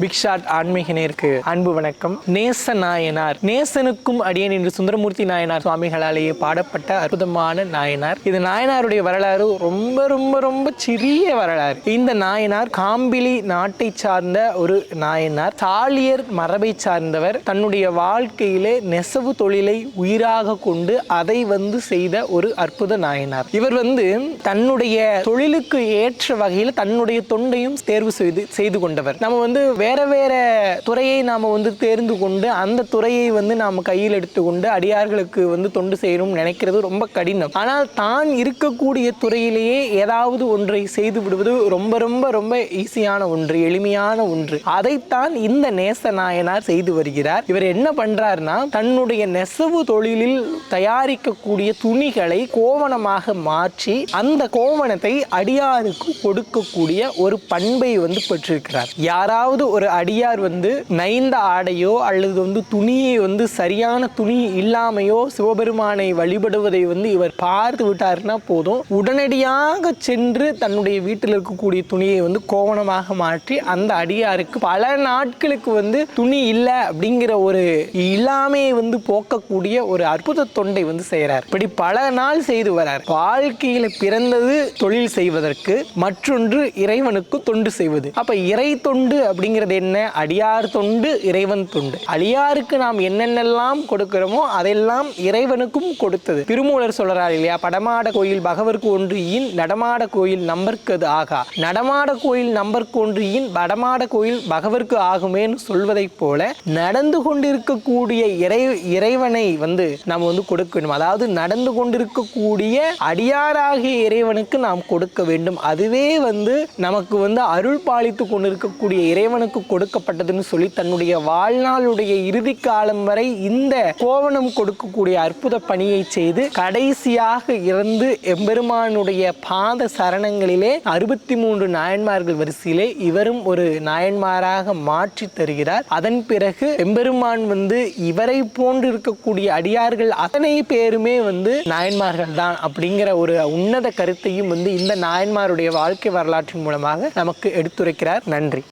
Big shot ஆன்மீகனேருக்கு அன்பு வணக்கம். நேச நாயனார், நேசனுக்கும் அடியேன் என்று சுந்தரமூர்த்தி நாயனார் சுவாமிகளாலேயே பாடப்பட்ட அற்புதமான நாயனார். இது நாயனாருடைய வரலாறு ரொம்ப ரொம்ப ரொம்ப சிறிய வரலாறு. இந்த நாயனார் காம்பிலி நாட்டை சார்ந்த ஒரு நாயனார். சாலியர் மரபை சார்ந்தவர். தன்னுடைய வாழ்க்கையிலே நெசவு தொழிலை உயிராக கொண்டு அதை செய்த ஒரு அற்புத நாயனார். இவர் தன்னுடைய தொழிலுக்கு ஏற்ற வகையில் தன்னுடைய தொண்டையும் தேர்வு செய்து கொண்டவர். நம்ம வேற வேற துறையை நாம தேர்ந்து கொண்டு அந்த துறையை நாம கையில் எடுத்துக்கொண்டு அடியார்களுக்கு தொண்டு செய்யணும் நினைக்கிறது ரொம்ப கடினம். ஆனால் தான் இருக்கக்கூடிய துறையிலேயே ஏதாவது ஒன்றை செய்து விடுவது ரொம்ப ரொம்ப ரொம்ப ஈஸியான ஒன்று, எளிமையான ஒன்று. அதைத்தான் இந்த நேச நாயனார் செய்து வருகிறார். இவர் என்ன பண்றாருன்னா, தன்னுடைய நெசவு தொழிலில் தயாரிக்கக்கூடிய துணிகளை கோவணமாக மாற்றி அந்த கோவணத்தை அடியாருக்கு கொடுக்கக்கூடிய ஒரு பண்பை பெற்றிருக்கிறார். யாராவது ஒரு அடியார் நைந்த ஆடையோ அல்லது துணியை சரியான துணி இல்லாமையோ சிவபெருமானை வழிபடுவதை இவர் பார்த்து விட்டார்னா போதும், உடனடியாக சென்று தன்னுடைய வீட்டில் இருக்கக்கூடிய துணியை கோவணமாக மாற்றி அந்த அடியாருக்கு பல நாட்களுக்கு துணி இல்லை அப்படிங்கிற ஒரு இல்லாமையை போக்கக்கூடிய ஒரு அற்புத தொண்டை செய்கிறார். இப்படி பல நாள் செய்து வரார். வாழ்க்கையில பிறந்தது தொழில் செய்வதற்கு, மற்றொன்று இறைவனுக்கு தொண்டு செய்வது. அப்ப இறை தொண்டு அப்படிங்கிறது என்ன? அடியார் தொண்டு, இறைவன் தொண்டு. அடியாருக்கு நாம் என்னென்னலாம் கொடுக்கிறோமோ அதெல்லாம் இறைவனுக்கும் கொடுத்தது. திருமூலர் சொல்றார் இல்லையா, படமாட கோயில் பகவர்க்கு ஒன்றியின் நடமாட கோயில் நம்பர்க்கு ஆகா, நடமாட கோயில் நம்பர்க்கு ஒன்றியின் வடமாட கோயில் பகவர்க்கு ஆகுமேன்னு சொல்வதை போல நடந்து கொண்டிருக்கக்கூடிய இறைவனை நாம் கொடுக்க வேண்டும். அதாவது நடந்து கொண்டிருக்கக்கூடிய அடியாராகிய இறைவனுக்கு நாம் கொடுக்க வேண்டும். அதுவே நமக்கு அருள் பாலித்து கொண்டிருக்கக்கூடிய இறைவனுக்கு கொடுக்கப்பட்டதுன்னு சொல்லி தன்னுடைய வாழ்நாளுடைய இறுதி காலம் வரை இந்த கோவணம் கொடுக்கக்கூடிய அற்புத பணியை செய்து கடைசியாக இறந்து எம்பெருமானுடைய பாத சரணங்களிலே 63 நாயன்மார்கள் வரிசையிலே இவரும் ஒரு நாயன்மாராக மாற்றி தருகிறார். அதன் பிறகு எம்பெருமான் இவரை போன்று இருக்கக்கூடிய அடியார்கள் அத்தனை பேருமே நாயன்மார்கள் தான் அப்படிங்கிற ஒரு உன்னத கருத்தையும் இந்த நாயன்மாருடைய வாழ்க்கை வரலாற்றின் மூலமாக நமக்கு எடுத்துரைக்கிறார். நன்றி.